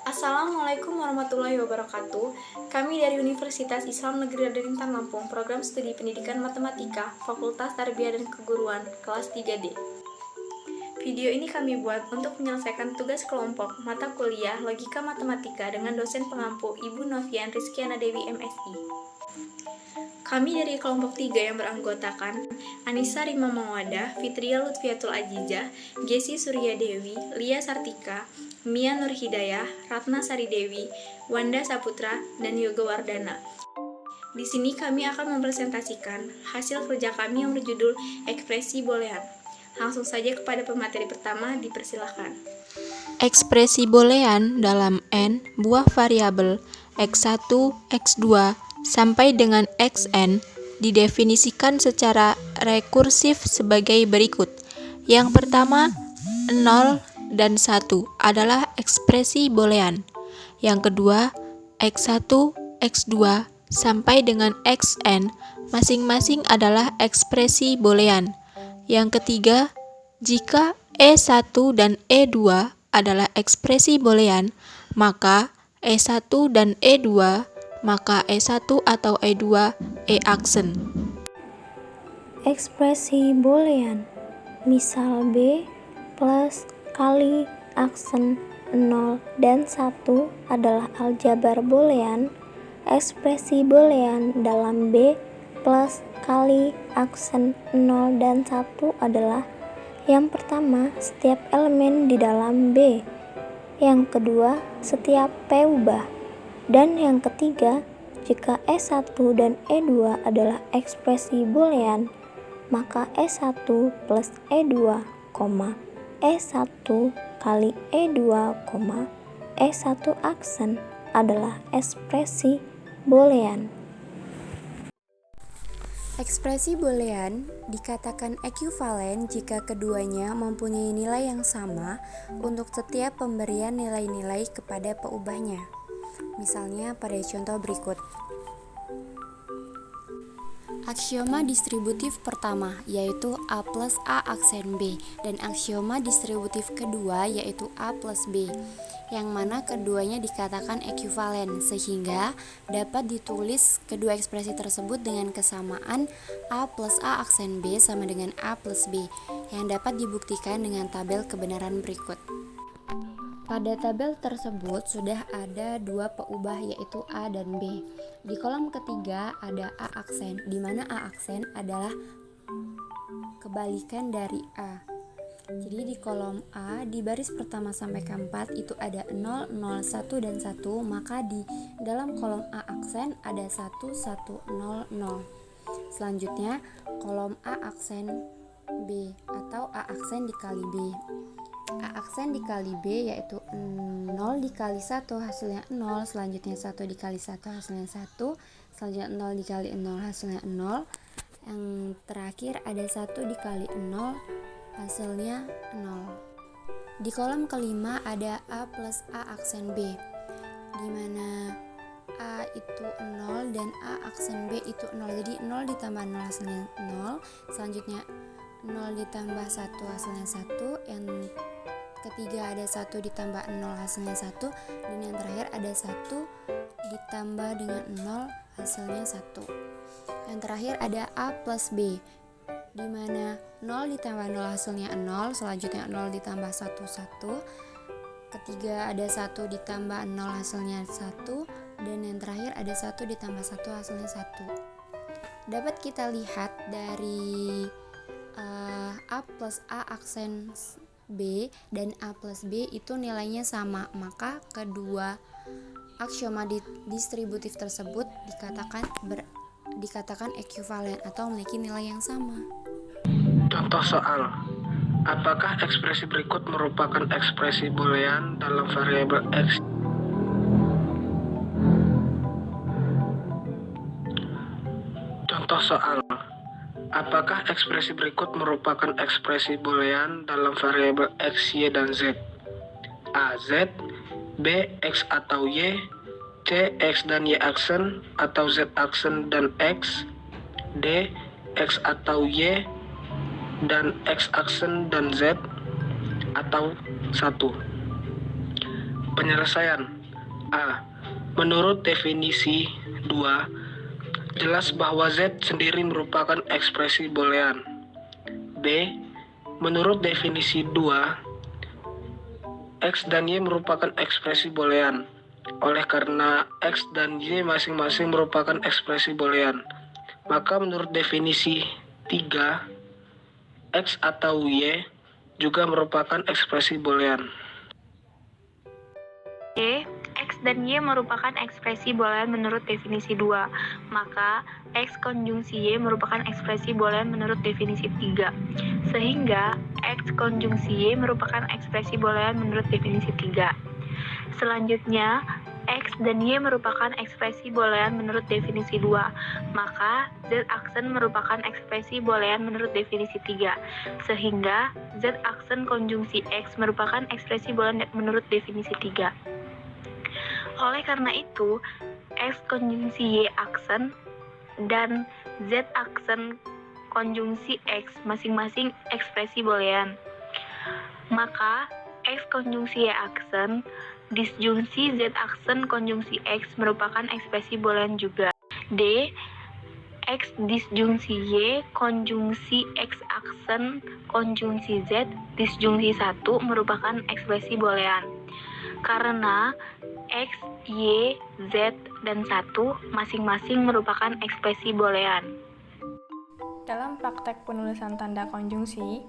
Assalamualaikum warahmatullahi wabarakatuh. Kami dari Universitas Islam Negeri Raden Intan Lampung, Program Studi Pendidikan Matematika, Fakultas Tarbiyah dan Keguruan, kelas 3D. Video ini kami buat untuk menyelesaikan tugas kelompok mata kuliah Logika Matematika dengan dosen pengampu Ibu Novian Rizkiana Dewi MSI. Kami dari kelompok 3 yang beranggotakan Anissa Rima Mawada, Fitria Lutfiatul Ajijah, Gesi Surya Dewi, Lia Sartika, Mia Nur Hidayah, Ratna Sari Dewi, Wanda Saputra, dan Yoga Wardana. Di sini kami akan mempresentasikan hasil kerja kami yang berjudul Ekspresi Boolean. Langsung saja kepada pemateri pertama, dipersilahkan. Ekspresi Boolean dalam n buah variabel x1, x2, sampai dengan xn didefinisikan secara rekursif sebagai berikut. Yang pertama, 0 dan 1 adalah ekspresi Boolean. Yang kedua, x1, x2, sampai dengan xn masing-masing adalah ekspresi Boolean. Yang ketiga, jika E1 dan E2 adalah ekspresi Boolean, maka E1 dan E2, maka E1 atau E2 E-aksen. Ekspresi Boolean, misal B plus kali aksen 0 dan 1 adalah aljabar Boolean. Ekspresi Boolean dalam B plus kali aksen 0 dan 1 adalah yang pertama, setiap elemen di dalam B. Yang kedua, setiap P ubah. Dan yang ketiga, jika E1 dan E2 adalah ekspresi Boolean, maka E1 plus E2, E1 kali E2, E1 aksen adalah ekspresi Boolean. Ekspresi Boolean dikatakan ekuivalen jika keduanya mempunyai nilai yang sama untuk setiap pemberian nilai-nilai kepada peubahnya. Misalnya pada contoh berikut. Aksioma distributif pertama yaitu A plus A aksen B dan aksioma distributif kedua yaitu A plus B, yang mana keduanya dikatakan ekuivalen sehingga dapat ditulis kedua ekspresi tersebut dengan kesamaan A plus A aksen B sama dengan A plus B yang dapat dibuktikan dengan tabel kebenaran berikut. Pada tabel tersebut sudah ada dua peubah yaitu A dan B. Di kolom ketiga ada A aksen, di mana A aksen adalah kebalikan dari A. Jadi di kolom A di baris pertama sampai keempat itu ada 0, 0, 1 dan 1, maka di dalam kolom A aksen ada 1, 1, 0, 0. Selanjutnya kolom A aksen B atau A aksen dikali B. A aksen dikali B yaitu 0 dikali 1 hasilnya 0, selanjutnya 1 dikali 1 hasilnya 1, selanjutnya 0 dikali 0 hasilnya 0, yang terakhir ada 1 dikali 0 hasilnya 0. Di kolom kelima ada A plus A aksen B, di mana A itu 0 dan A aksen B itu 0, jadi 0 ditambah 0 hasilnya 0, selanjutnya 0 ditambah 1 hasilnya 1, yang ketiga ada 1 ditambah 0 hasilnya 1, dan yang terakhir ada 1 ditambah dengan 0 hasilnya 1. Yang terakhir ada A plus B, di mana 0 ditambah 0 hasilnya 0, selanjutnya 0 ditambah 1, 1, ketiga ada 1 ditambah 0 hasilnya 1, dan yang terakhir ada 1 ditambah 1 hasilnya 1. Dapat kita lihat dari A plus A aksen B dan A plus B itu nilainya sama, maka kedua aksioma distributif tersebut dikatakan ekuivalen atau memiliki nilai yang sama. Contoh soal. Apakah ekspresi berikut merupakan ekspresi Boolean dalam variabel X? Contoh soal. Apakah ekspresi berikut merupakan ekspresi Boolean dalam variabel X, Y, dan Z? A. Z, B. X atau Y, C. X dan Y aksen atau Z aksen dan X, D. X atau Y dan X aksen dan Z, atau 1. Penyelesaian. A. Menurut definisi 2, jelas bahwa Z sendiri merupakan ekspresi boolean. B. Menurut definisi 2, X dan Y merupakan ekspresi boolean. Oleh karena X dan Y masing-masing merupakan ekspresi boolean, maka menurut definisi 3, X atau Y juga merupakan ekspresi boolean. D. X dan Y merupakan ekspresi boolean menurut definisi 2, maka X konjungsi Y merupakan ekspresi boolean menurut definisi 3. Sehingga X konjungsi Y merupakan ekspresi boolean menurut definisi 3. Selanjutnya, X dan Y merupakan ekspresi boolean menurut definisi 2, maka Z aksen merupakan ekspresi boolean menurut definisi 3. Sehingga Z aksen konjungsi X merupakan ekspresi boolean menurut definisi 3. Oleh karena itu, X konjungsi Y aksen dan Z aksen konjungsi X masing-masing ekspresi boolean. Maka X konjungsi Y aksen disjungsi Z aksen konjungsi X merupakan ekspresi boolean juga. D. X disjungsi Y konjungsi X aksen konjungsi Z disjungsi 1 merupakan ekspresi boolean. Karena X, Y, Z, dan 1 masing-masing merupakan ekspresi boolean. Dalam praktek penulisan tanda konjungsi,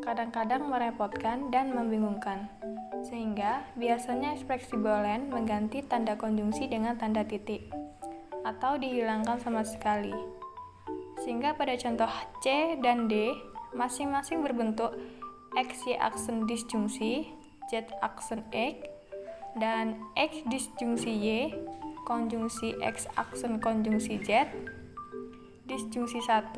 kadang-kadang merepotkan dan membingungkan, sehingga biasanya ekspresi boolean mengganti tanda konjungsi dengan tanda titik, atau dihilangkan sama sekali. Sehingga pada contoh C dan D, masing-masing berbentuk XY aksen disjungsi, Z aksen X, dan X disjungsi Y, konjungsi X aksen konjungsi Z, disjungsi 1.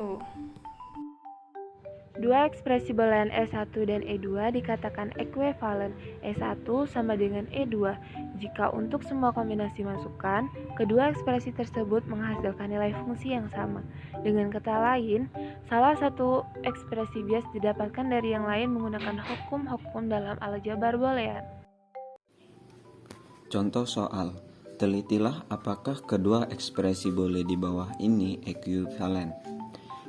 Dua ekspresi boolean E1 dan E2 dikatakan ekuivalen. E1 sama dengan E2 jika untuk semua kombinasi masukan, kedua ekspresi tersebut menghasilkan nilai fungsi yang sama. Dengan kata lain, salah satu ekspresi bias didapatkan dari yang lain menggunakan hukum-hukum dalam aljabar boolean. Contoh soal, telitilah apakah kedua ekspresi boleh di bawah ini ekuivalen.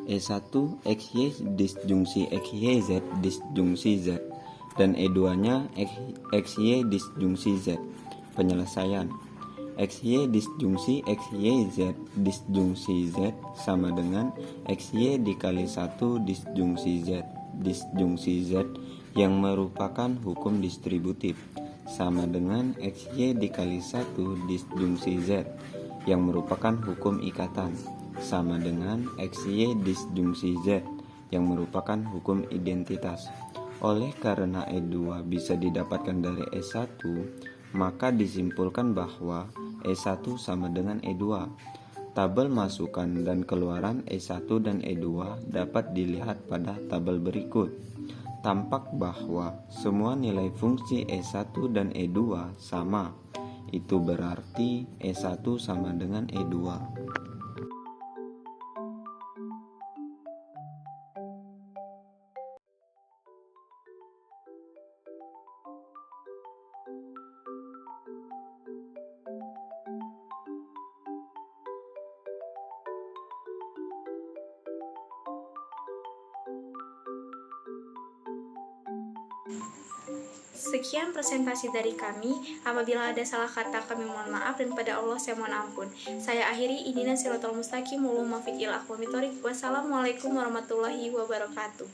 E1 XY disjungsi XYZ disjungsi Z dan E2-nya XY disjungsi Z. Penyelesaian. XY disjungsi XYZ disjungsi Z sama dengan XY dikali 1 disjungsi Z disjungsi Z yang merupakan hukum distributif sama dengan XY dikali 1 disjungsi Z yang merupakan hukum ikatan sama dengan XY disjungsi Z yang merupakan hukum identitas. Oleh karena E2 bisa didapatkan dari E1, maka disimpulkan bahwa E1 sama dengan E2. Tabel masukan dan keluaran E1 dan E2 dapat dilihat pada tabel berikut. Tampak bahwa semua nilai fungsi E1 dan E2 sama. Itu berarti E1 sama dengan E2. Sekian presentasi dari kami. Apabila ada salah kata, kami mohon maaf, dan pada Allah saya mohon ampun. Saya akhiri, ihdinas siratal mustaqim, wassalamualaikum warahmatullahi wabarakatuh.